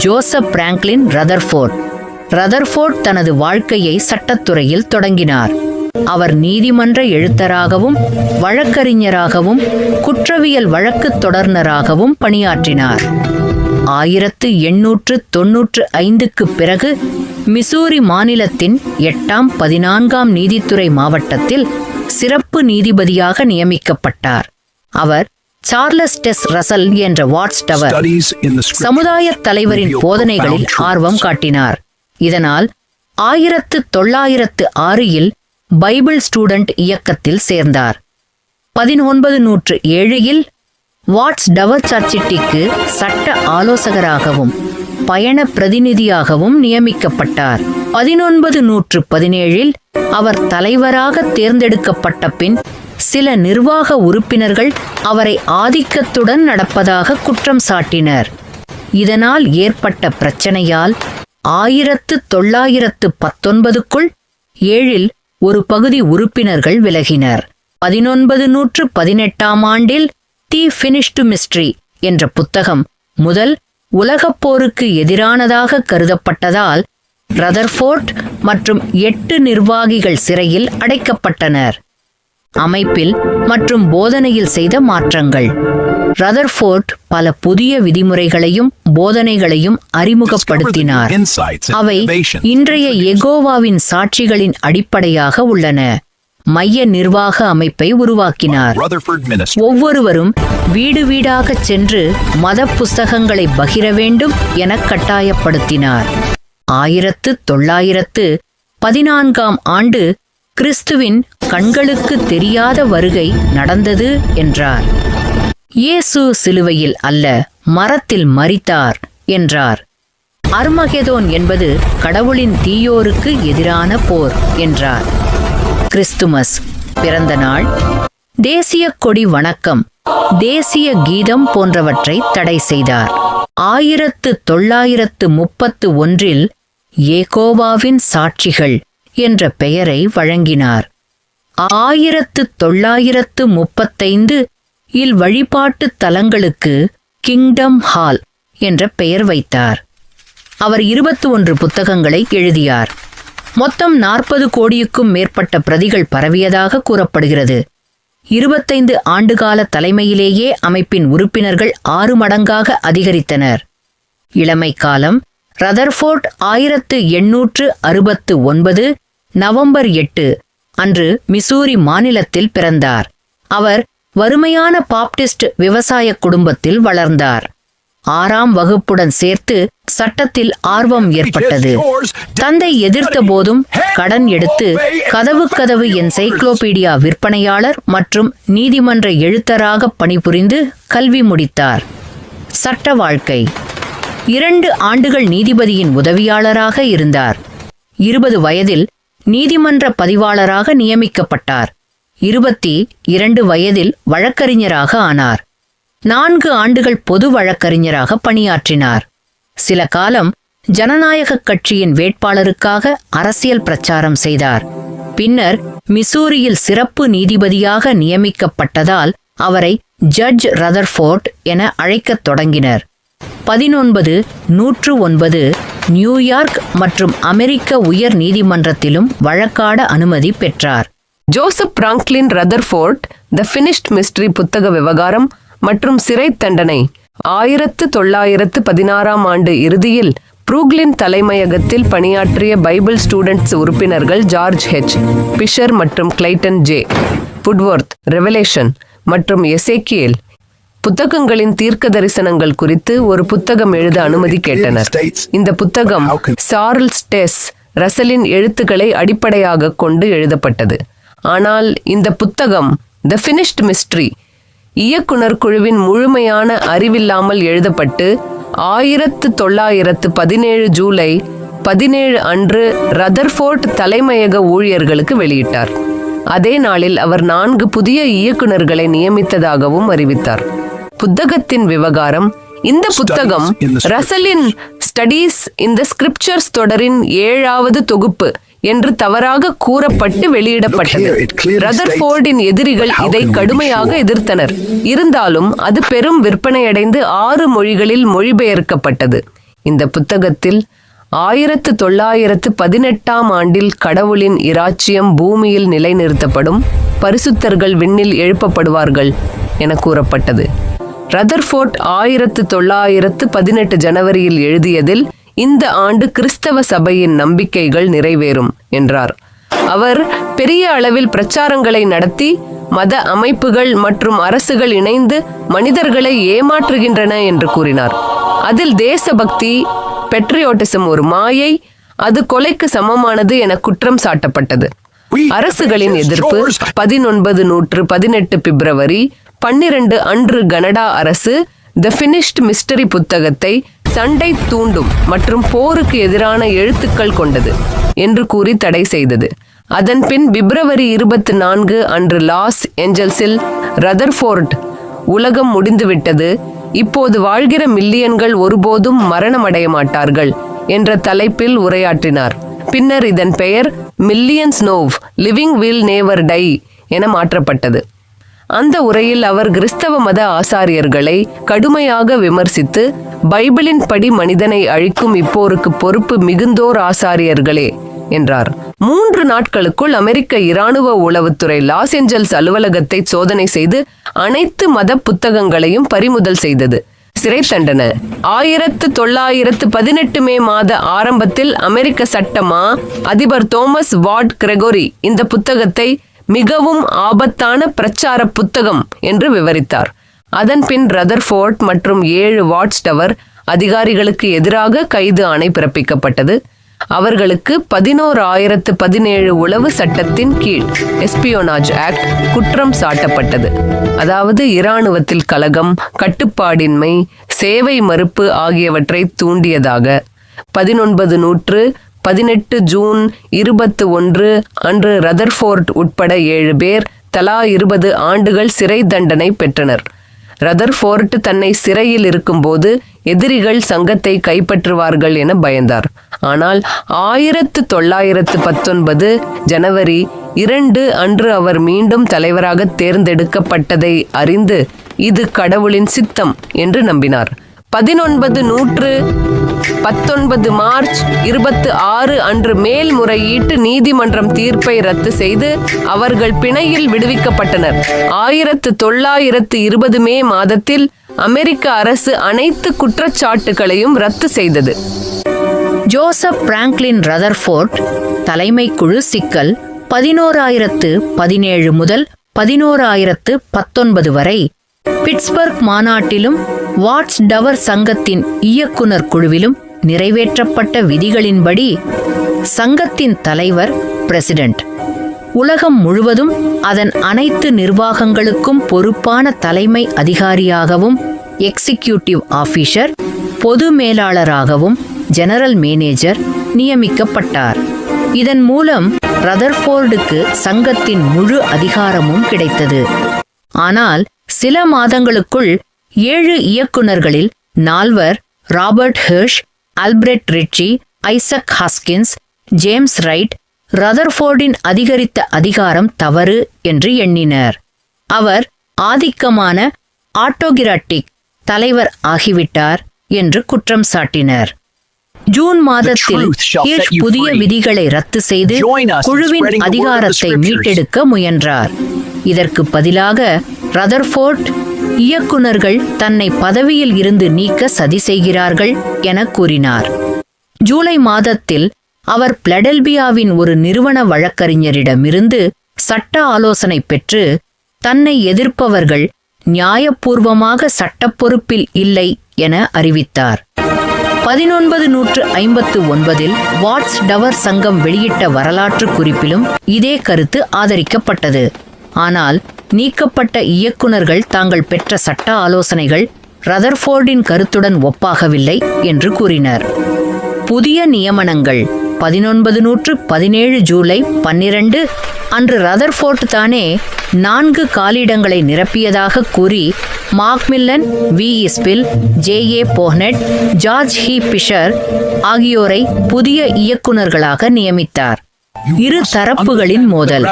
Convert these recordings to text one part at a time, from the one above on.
Joseph Franklin Rutherford. Rutherford தனது வாழ்க்கையை சட்டத்துறையில் தொடங்கினார். அவர் நீதிமன்ற எழுத்தராகவும் வழக்கறிஞராகவும் குற்றவியல் வழக்குத் தொடர்னராகவும் பணியாற்றினார். 1895க்கு பிறகு மிசூரி மாநிலத்தின் 8ஆம் 14ஆம் நீதித்துறை மாவட்டத்தில் சிறப்பு நீதிபதியாக நியமிக்கப்பட்டார். அவர் சார்லஸ் டெஸ் ரசல் என்ற வாட்ஸ் டவர் சமுதாய தலைவரின் போதனைகளில் ஆர்வம் காட்டினார். இதனால் 1906இல் பைபிள் ஸ்டூடெண்ட் இயக்கத்தில் சேர்ந்தார். 1907இல் வாட்ஸ் டவர் சர்ச்சிட்டிக்கு சட்ட ஆலோசகராகவும் பயண பிரதிநிதியாகவும் நியமிக்கப்பட்டார். 1917இல் அவர் தலைவராக தேர்ந்தெடுக்கப்பட்ட பின் சில நிர்வாக உறுப்பினர்கள் அவரை ஆதிக்கத்துடன் நடப்பதாக குற்றம் சாட்டினர். இதனால் ஏற்பட்ட பிரச்சனையால் 1919க்குள் 7இல் ஒரு பகுதி உறுப்பினர்கள் விலகினர். 1918ஆம் ஆண்டில் தி ஃபினிஷ்டு மிஸ்ட்ரி என்ற புத்தகம் முதல் உலகப் போருக்கு எதிரானதாக கருதப்பட்டதால் ரதர்ஃபோர்ட் மற்றும் 8 நிர்வாகிகள் சிறையில் அடைக்கப்பட்டனர். அமைப்பில் மற்றும் போதனையில் செய்த மாற்றங்கள். ரதர்ஃபோர்ட் பல புதிய விதிமுறைகளையும் போதனைகளையும் அறிமுகப்படுத்தினார். அவை இன்றைய யெகோவாவின் சாட்சிகளின் அடிப்படையாக உள்ளன. மைய நிர்வாக அமைப்பை உருவாக்கினார். ஒவ்வொருவரும் வீடு வீடாகச் சென்று மத புஸ்தகங்களை பகிர வேண்டும் என கட்டாயப்படுத்தினார். 1914ஆம் ஆண்டு கிறிஸ்துவின் கண்களுக்கு தெரியாத வருகை நடந்தது என்றார். இயேசு சிலுவையில் அல்ல, மரத்தில் மரித்தார் என்றார். அர்மகெதோன் என்பது கடவுளின் தீயோருக்கு எதிரான போர் என்றார். கிறிஸ்துமஸ் பிறந்த நாள், தேசிய கொடி வணக்கம், தேசிய கீதம் போன்றவற்றை தடை செய்தார். 1931இல் யெகோவாவின் சாட்சிகள் என்ற பெயரை வழங்கினார். 1935இல் வழிபாட்டு தலங்களுக்கு கிங்டம் ஹால் என்ற பெயர் வைத்தார். அவர் 21 புத்தகங்களை எழுதியார். மொத்தம் 40 கோடிக்கும் மேற்பட்ட பிரதிகள் பரவியதாக கூறப்படுகிறது. 25 ஆண்டுகால தலைமையிலேயே அமைப்பின் உறுப்பினர்கள் 6 மடங்காக அதிகரித்தனர். இளமை காலம். ரதர்ஃபோர்ட் 1869 நவம்பர் 8 அன்று மிசூரி மாநிலத்தில் பிறந்தார். அவர் வறுமையான பாப்டிஸ்ட் விவசாய குடும்பத்தில் வளர்ந்தார். 6ஆம் வகுப்புடன் சேர்த்து சட்டத்தில் ஆர்வம் ஏற்பட்டது. தந்தை எதிர்த்த போதும் கடன் எடுத்து கதவு என்சைக்ளோபீடியா விற்பனையாளர் மற்றும் நீதிமன்ற எழுத்தராக பணிபுரிந்து கல்வி முடித்தார். சட்ட வாழ்க்கை. 2 ஆண்டுகள் நீதிபதியின் உதவியாளராக இருந்தார். 20 வயதில் நீதிமன்ற பதிவாளராக நியமிக்கப்பட்டார். 22 வயதில் வழக்கறிஞராக ஆனார். 4 ஆண்டுகள் பொது வழக்கறிஞராக பணியாற்றினார். சில காலம் ஜனநாயக கட்சியின் வேட்பாளருக்காக அரசியல் பிரச்சாரம் செய்தார். பின்னர் மிசூரியில் சிறப்பு நீதிபதியாக நியமிக்கப்பட்டதால் அவரை ஜட்ஜ் ரதர்ஃபோர்ட் என அழைக்கத் தொடங்கினர். 1909 நியூயார்க் மற்றும் அமெரிக்க உயர் நீதிமன்றத்திலும் வழக்காட அனுமதி பெற்றார். ஜோசப் பிராங்க்லின் ரதர்ஃபோர்ட் தி ஃபினிஷ்டு மிஸ்ட்ரி புத்தக விவகாரம் மற்றும் சிறை தண்டனை. 1916ஆம் ஆண்டு இறுதியில் புரூக்ளின் தலைமையகத்தில் பணியாற்றிய பைபிள் ஸ்டூடெண்ட்ஸ் உறுப்பினர்கள் ஜார்ஜ் ஹெச். பிஷர் மற்றும் கிளைட்டன் ஜே. புட்வொர்த் ரெவலேஷன் மற்றும் எசேக்கியேல் புத்தகங்களின் தீர்க்க தரிசனங்கள் குறித்து ஒரு புத்தகம் எழுத அனுமதி கேட்டனர். இந்த புத்தகம் சார்ல்ஸ் டெஸ் ரசலின் எழுத்துக்களை அடிப்படையாக கொண்டு எழுதப்பட்டது. ஆனால் இந்த புத்தகம் தி ஃபினிஷ்டு மிஸ்ட்ரி இயக்குனர் குழுவின் முழுமையான அறிவில்லாமல் எழுதப்பட்டு 1917 ஜூலை 17 அன்று ரதர்ஃபோர்ட் தலைமையக ஊழியர்களுக்கு வெளியிட்டார். அதே நாளில் அவர் 4 புதிய இயக்குனர்களை நியமித்ததாகவும் அறிவித்தார். புத்தகத்தின் விவகாரம். இந்த புத்தகம் ரசலின் ஸ்டடீஸ் இன் தி ஸ்கிரிப்சர்ஸ் தொடரின் 7வது தொகுப்பு என்று தவறாக கூறப்பட்டு வெளியிடப்பட்டது. ரதர்ஃபோர்டின் எதிரிகள் இதை கடுமையாக எதிர்த்தனர். இருந்தாலும் அது பெரும் விற்பனையடைந்து 6 மொழிகளில் மொழிபெயர்க்கப்பட்டது. இந்த புத்தகத்தில் 1918 ஆண்டில் கடவுளின் இராச்சியம் பூமியில் நிலைநிறுத்தப்படும், பரிசுத்தர்கள் விண்ணில் எழுப்பப்படுவார்கள் என கூறப்பட்டது. ரதர்ஃபோர்ட் 1918 ஜனவரியில் எழுதியதில் இந்த ஆண்டு கிறிஸ்தவ சபையின் நம்பிக்கைகள் நிறைவேறும் என்றார். அவர் பெரிய அளவில் பிரச்சாரங்களை நடத்தி மத அமைப்புகள் மற்றும் அரசுகள் இணைந்து மனிதர்களை ஏமாற்றுகின்றன என்று கூறினார். அதில் தேசபக்தி, பெட்ரியோட்டிசம் ஒரு மாயை, அது கொலைக்கு சமமானது என குற்றம் சாட்டப்பட்டது. அரசுகளின் எதிர்ப்பு 1918 பிப்ரவரி 12 அன்று கனடா அரசு த ஃபினிஷ்ட் மிஸ்டரி புத்தகத்தை சண்டை தூண்டும் மற்றும் போருக்கு எதிரான எழுத்துக்கள் கொண்டது என்று கூறி தடை செய்தது. அதன் பின் பிப்ரவரி 24 அன்று லாஸ் ஏஞ்சல்ஸில் ரதர்ஃபோர்ட் உலகம் முடிந்துவிட்டது, இப்போது வாழ்கிற மில்லியன்கள் ஒருபோதும் மரணமடைய மாட்டார்கள் என்ற தலைப்பில் உரையாற்றினார். பின்னர் இதன் பெயர் millions now living will never die என மாற்றப்பட்டது. அந்த உரையில் அவர் கிறிஸ்தவ மத ஆசாரியர்களை கடுமையாக விமர்சித்து, பைபிளின் படி மனிதனை அழிக்கும் இப்போருக்கு பொறுப்பு மிகுந்தோர் ஆசாரியர்களே என்றார். 3 நாட்களுக்குள் அமெரிக்க இராணுவ உளவுத்துறை லாஸ் ஏஞ்சல்ஸ் அலுவலகத்தை சோதனை செய்து அனைத்து மத புத்தகங்களையும் பறிமுதல் செய்தது. சிறை தண்டனை 1918 மே மாத ஆரம்பத்தில் அமெரிக்க சட்டமா அதிபர் தோமஸ் வாட் கிரெகோரி இந்த புத்தகத்தை மிகவும் ஆபத்தான பிரச்சார புத்தகம் என்று விவரித்தார். அதன் பின் ரதர்ஃபோர்ட் மற்றும் 7 வாட்ச் டவர் அதிகாரிகளுக்கு எதிராக கைது ஆணை பிறப்பிக்கப்பட்டது. அவர்களுக்கு 11,017 உளவு சட்டத்தின் கீழ் எஸ்பியோனாஜ் ஆக்ட் குற்றம் சாட்டப்பட்டது. அதாவது இராணுவத்தில் கலகம், கட்டுப்பாடின்மை, சேவை மறுப்பு ஆகியவற்றை தூண்டியதாக. 1918 ஜூன் 21 அன்று ரதர்ஃபோர்ட் உட்பட 7 பேர் தலா 20 ஆண்டுகள் சிறை தண்டனை பெற்றனர். ரதர்ஃபோர்ட் தன்னை சிறையில் இருக்கும்போது எதிரிகள் சங்கத்தை கைப்பற்றுவார்கள் என பயந்தார். ஆனால் 1919 ஜனவரி 2 அன்று அவர் மீண்டும் தலைவராக தேர்ந்தெடுக்கப்பட்டதை அறிந்து இது கடவுளின் சித்தம் என்று நம்பினார். 1919 மார்ச் 26 அன்று மேல்முறையீட்டு நீதிமன்றம் தீர்ப்பை ரத்து செய்து அவர்கள் பிணையில் விடுவிக்கப்பட்டனர். 1920 மே மாதத்தில் அமெரிக்க அரசு அனைத்து குற்றச்சாட்டுகளையும் ரத்து செய்தது. ஜோசப் பிராங்க்லின் ரதர்ஃபோர்ட் தலைமை குழு சிக்கல் 1117 முதல் 1119 வரை பிட்ஸ்பர்க் மாநாட்டிலும் வாட்ச் டவர் சங்கத்தின் இயக்குனர் குழுவிலும் நிறைவேற்றப்பட்ட விதிகளின்படி சங்கத்தின் தலைவர் பிரசிடென்ட், உலகம் முழுவதும் அதன் அனைத்து நிர்வாகங்களுக்கும் பொறுப்பான தலைமை அதிகாரியாகவும் எக்ஸிக்யூட்டிவ் ஆபீசர், பொது மேலாளராகவும் ஜெனரல் மேனேஜர் நியமிக்கப்பட்டார். இதன் மூலம் ரதர்ஃபோர்டுக்கு சங்கத்தின் முழு அதிகாரமும் கிடைத்தது. ஆனால் சில மாதங்களுக்குள் 7 இயக்குனர்களில் 4 Robert Hirsch, Alfred Ritchie, Isaac Haskins, James Wright ரதர்ஃபோர்டின் அதிகரித்த அதிகாரம் தவறு என்று எண்ணினர். அவர் ஆதிக்கமான ஆட்டோகிராட்டிக் தலைவர் ஆகிவிட்டார் என்று குற்றம் சாட்டினர். ஜூன் மாதத்தில் ஹிர்ஷ் புதிய விதிகளை ரத்து செய்து குழுவின் அதிகாரத்தை மீட்டெடுக்க முயன்றார். இதற்கு பதிலாக ரதர்ஃபோர்ட் இயக்குனர்கள் தன்னை பதவியில் இருந்து நீக்க சதி செய்கிறார்கள் என கூறினார். ஜூலை மாதத்தில் அவர் பிலடெல்பியாவின் ஒரு நிறுவன வழக்கறிஞரிடமிருந்து சட்ட ஆலோசனை பெற்று தன்னை எதிர்ப்பவர்கள் நியாயபூர்வமாக சட்டப் பொறுப்பில் இல்லை என அறிவித்தார். 1959 வாட்ச் டவர் சங்கம் வெளியிட்ட வரலாற்று குறிப்பிலும் இதே கருத்து ஆதரிக்கப்பட்டது. ஆனால் நீக்கப்பட்ட இயக்குனர்கள் தாங்கள் பெற்ற சட்ட ஆலோசனைகள் ரதர்ஃபோர்டின் கருத்துடன் ஒப்பாகவில்லை என்று கூறினர். புதிய நியமனங்கள் 1917 ஜூலை 12 அன்று ரதர்ஃபோர்ட் தானே 4 காலிடங்களை நிரப்பியதாக கூறி Macmillan, V. Spill, J A. Bohnet, George H. Fisher ஆகியோரை புதிய இயக்குனர்களாக நியமித்தார். இரு தரப்புகளின் மோதல்.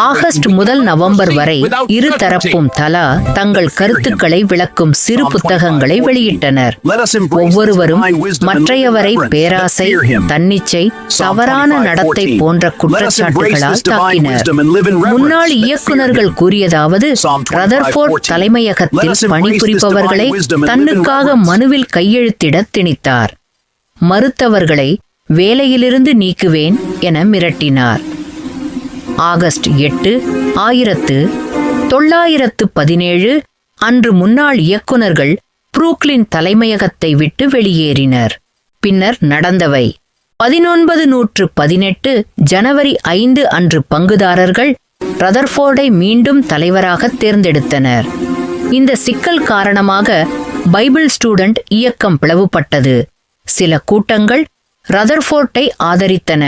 ஆகஸ்ட் முதல் நவம்பர் வரை இரு தரப்பும் தலா தங்கள் கருத்துக்களை விளக்கும் சிறு புத்தகங்களை வெளியிட்டனர். ஒவ்வொருவரும் மற்றையவரை பேராசை, தன்னிச்சை, தவறான நடத்தை போன்ற குற்றச்சாட்டுகளால் தாக்கினர். முன்னாள் இயக்குநர்கள் கூறியதாவது, ரதர்ஃபோர்ட் தலைமையகத்தில் பணிபுரிபவர்களை தன்னுக்காக மனுவில் கையெழுத்திட திணித்தார். மறுத்தவர்களை வேலையிலிருந்து நீக்குவேன் என மிரட்டினார். ஆகஸ்ட் 8, 1917 அன்று முன்னாள் இயக்குநர்கள் புரூக்ளின் தலைமையகத்தை விட்டு வெளியேறினர். பின்னர் நடந்தவை: 1918 ஜனவரி 5 அன்று பங்குதாரர்கள் ரதர்ஃபோர்டை மீண்டும் தலைவராக தேர்ந்தெடுத்தனர். இந்த சிக்கல் காரணமாக பைபிள் ஸ்டூடெண்ட் இயக்கம் பிளவுபட்டது. சில கூட்டங்கள் ரதர்ஃபோர்ட்டை ஆதரித்தன,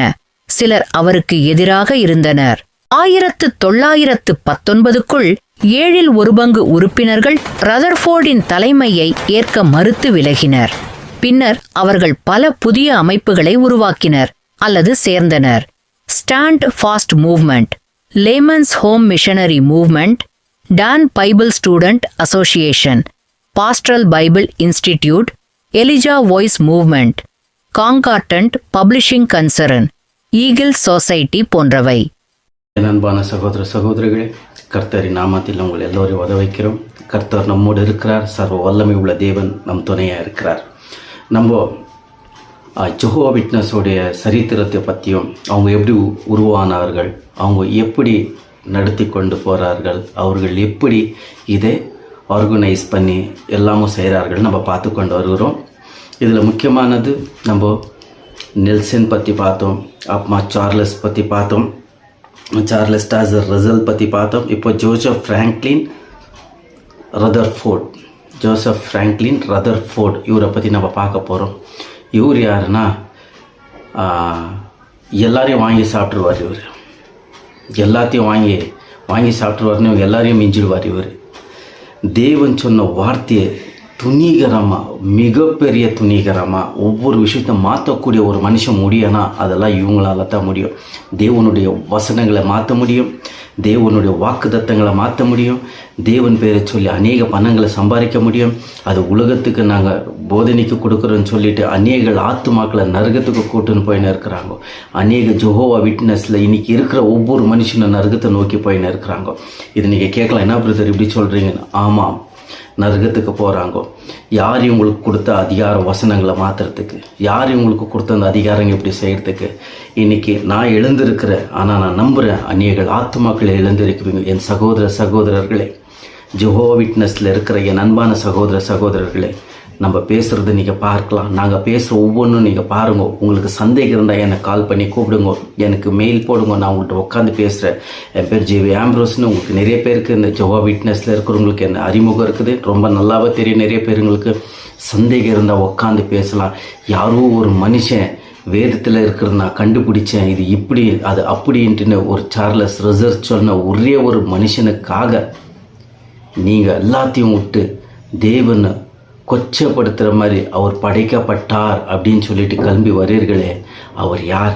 சிலர் அவருக்கு எதிராக இருந்தனர். 1919க்குள் 1/7 உறுப்பினர்கள் ரதர்ஃபோர்டின் தலைமையை ஏற்க மறுத்து விலகினர். பின்னர் அவர்கள் பல புதிய அமைப்புகளை உருவாக்கினர் அல்லது சேர்ந்தனர். Stand Fast Movement, Laymen's Home Missionary Movement, Dawn Bible Student Association, Pastoral Bible Institute, Elijah Voice Movement, Concordant Publishing Concern, Eagle Society போன்றவை. அன்பான சகோதர சகோதரிகளே, கர்த்தரின் நாமத்தில் உங்கள் எல்லோரையும் உத வைக்கிறோம். கர்த்தர் நம்மோடு இருக்கிறார். சர்வ வல்லமை உள்ள தேவன் நம் துணையாக இருக்கிறார். நம்ம ஜெகோவா விட்னஸோடைய சரித்திரத்தை பற்றியும், அவங்க எப்படி உருவானார்கள், அவங்க எப்படி நடத்தி கொண்டு போகிறார்கள், அவர்கள் எப்படி இதை ஆர்கனைஸ் பண்ணி எல்லாமும் செய்கிறார்கள் நம்ம பார்த்து கொண்டு வருகிறோம். இதில் முக்கியமானது நம்ம நெல்சன் பற்றி பார்த்தோம், அப்புறமா சார்லஸ் பற்றி பார்த்தோம், சார்லஸ் டாசர் ரசல் பற்றி பார்த்தோம். இப்போ ஜோசப் ஃப்ராங்க்லின் ரதர்ஃபோர்ட் இவரை பற்றி நம்ம பார்க்க போகிறோம். இவர் யாருன்னா, எல்லாரையும் வாங்கி சாப்பிட்ருவார். இவர் எல்லாத்தையும் வாங்கி சாப்பிட்ருவார்னு இவங்க எல்லாரையும் மிஞ்சிடுவார். இவர் தேவன் சொன்ன வார்த்தையை துணிகரமாக, மிகப்பெரிய துணிகரமாக ஒவ்வொரு விஷயத்தை மாற்றக்கூடிய ஒரு மனுஷன் முடியும்னா அதெல்லாம் இவங்களால தான் முடியும். தேவனுடைய வசனங்களை மாற்ற முடியும், தேவனுடைய வாக்குத்தத்தங்களை மாற்ற முடியும், தேவன் பேரை சொல்லி அநேக பணங்களை சம்பாதிக்க முடியும். அது உலகத்துக்கு நாங்கள் போதனைக்கு கொடுக்குறோன்னு சொல்லிட்டு அநேக ஆத்துமாக்களை நரகத்துக்கு கூட்டுன்னு போயின்னு இருக்கிறாங்க. அநேக ஜெகோவா விட்னஸில் இன்றைக்கி இருக்கிற ஒவ்வொரு மனுஷனும் நரகத்தை நோக்கி போயின்னு இருக்கிறாங்க. இது நீங்கள் கேட்கலாம், என்ன பிரதர் இப்படி சொல்கிறீங்கன்னு. ஆமாம், நரகத்துக்கு போகிறாங்க. யார் இவங்களுக்கு கொடுத்த அதிகாரம் வசனங்களை மாற்றுறதுக்கு? யார் இவங்களுக்கு கொடுத்த அந்த அதிகாரங்கள் இப்படி செய்கிறதுக்கு? இன்றைக்கி நான் எழுந்திருக்கிறேன், ஆனால் நான் நம்புகிறேன் அநேக ஆத்துமாக்களை எழுந்திருக்கிறீங்க. என் சகோதர சகோதரர்களே, ஜெகோவா விட்னஸில் இருக்கிற என் அன்பான சகோதர சகோதரர்களே, நம்ம பேசுகிறது நீங்கள் பார்க்கலாம், நாங்கள் பேசுகிற ஒவ்வொன்றும் நீங்கள் பாருங்க. உங்களுக்கு சந்தேகம் இருந்தால் எனக்கு கால் பண்ணி கூப்பிடுங்க, எனக்கு மெயில் போடுங்க, நான் உங்கள்கிட்ட உட்காந்து பேசுகிறேன். என் பேர் ஜேவி ஆம்ப்ரோஸ்னு. உங்களுக்கு நிறைய பேருக்கு இந்த ஜெகோவா விட்னஸில் இருக்கிறவங்களுக்கு என்ன அறிமுகம் இருக்குது, ரொம்ப நல்லாவே தெரியும். நிறைய பேருங்களுக்கு சந்தேகம் இருந்தால் உட்காந்து பேசலாம். யாரோ ஒரு மனுஷன் வேதத்தில் இருக்கிறது நான் கண்டுபிடிச்சேன், இது இப்படி அது அப்படின்ட்டுன்னு ஒரு சார்லஸ் ரசல் சொன்ன ஒரே ஒரு மனுஷனுக்காக நீங்கள் எல்லாத்தையும் விட்டு தேவனை கொச்சப்படுத்துகிற மாதிரி அவர் படைக்கப்பட்டார் அப்படின்னு சொல்லிட்டு கிளம்பி வரீர்களே, அவர் யார்?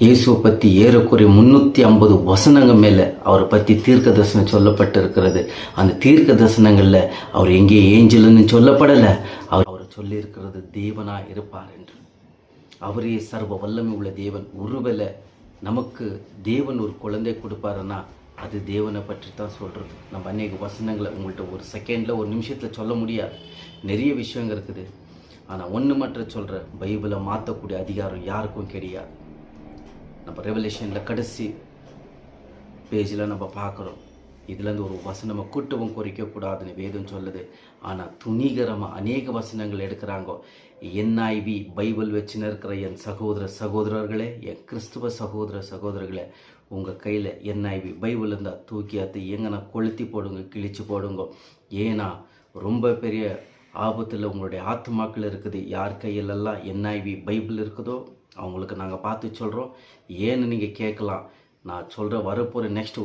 இயேசுவை பற்றி ஏறக்குறைய 350 வசனங்கள் மேலே அவரை பற்றி தீர்க்க தரிசனம் சொல்லப்பட்டு இருக்கிறது. அந்த தீர்க்க தரிசனங்களில் அவர் எங்கே ஏஞ்சல்னு சொல்லப்படலை, அவரை சொல்லியிருக்கிறது தேவனாக இருப்பார் என்று. அவரே சர்வ வல்லமை உள்ள தேவன். ஒருவேளை நமக்கு தேவன் ஒரு குழந்தை கொடுப்பாருன்னா அது தேவனை பற்றி தான் சொல்கிறது. நம்ம அநேக வசனங்களை உங்கள்கிட்ட ஒரு செகண்டில், ஒரு நிமிஷத்தில் சொல்ல முடியாது. நிறைய விஷயங்கள் இருக்குது. ஆனால் ஒன்று மட்டும் சொல்கிற, பைபிளை மாற்றக்கூடிய அதிகாரம் யாருக்கும் கிடையாது. நம்ம ரெவலேஷனில் கடைசி பேஜில் நம்ம பார்க்குறோம், இதுலேருந்து ஒரு வசனமை கூட்டவும் குறைக்கக்கூடாதுன்னு வேதம் சொல்லுது. ஆனால் துணிகரமாக அநேக வசனங்கள் எடுக்கிறாங்க. NIV பைபிள் வச்சுன்னு இருக்கிற என் சகோதர சகோதரர்களே, என் கிறிஸ்துவ சகோதர சகோதரர்களே, உங்கள் கையில் NIV பைபிள் இருந்தால் தூக்கி அதை எங்கன்னா கொளுத்தி போடுங்க, கிழிச்சு போடுங்க. ஏன்னா ரொம்ப பெரிய ஆபத்தில் உங்களுடைய ஆத்துமாக்கள் இருக்குது. யார் கையிலெல்லாம் NIV பைபிள் இருக்குதோ அவங்களுக்கு நாங்கள் பார்த்து சொல்கிறோம். ஏன்னு நீங்கள் கேட்கலாம். நான் சொல்கிற வரப்போகிற நெக்ஸ்ட்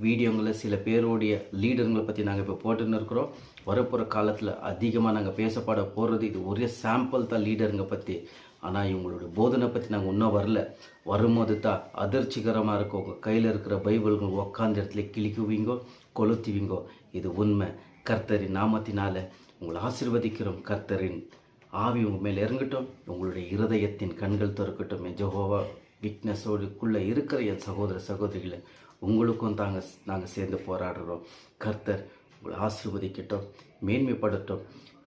வீடியோங்களில் சில பேருடைய லீடருங்களை பற்றி நாங்கள் இப்போ போட்டுன்னு இருக்கிறோம். வரப்போகிற காலத்தில் அதிகமாக நாங்கள் பேசப்பட போகிறது இது ஒரே சாம்பிள் தான் லீடருங்க பற்றி. ஆனால் இவங்களுடைய போதனை பற்றி நாங்கள் இன்னும் வரல. வரும்போது தான் அதிர்ச்சிகரமாக இருக்கும். உங்கள் கையில் இருக்கிற பைபிள்கள் உக்காந்த இடத்துல கிழிக்குவீங்கோ, கொளுத்துவீங்கோ. இது உண்மை. கர்த்தரின் நாமத்தினால உங்களை ஆசீர்வதிக்கிறோம். கர்த்தரின் ஆவி உங்கள் மேலே இறங்கட்டும். உங்களுடைய இருதயத்தின் கண்கள் திறக்கட்டும். ஜெகோவா வீக்னஸோடுக்குள்ளே இருக்கிற என் சகோதர சகோதரிகளை உங்களுக்கும் நாங்கள் சேர்ந்து போராடுறோம். கர்த்தர் உங்களை ஆசீர்வதிக்கட்டும், மேன்மைப்படட்டும்.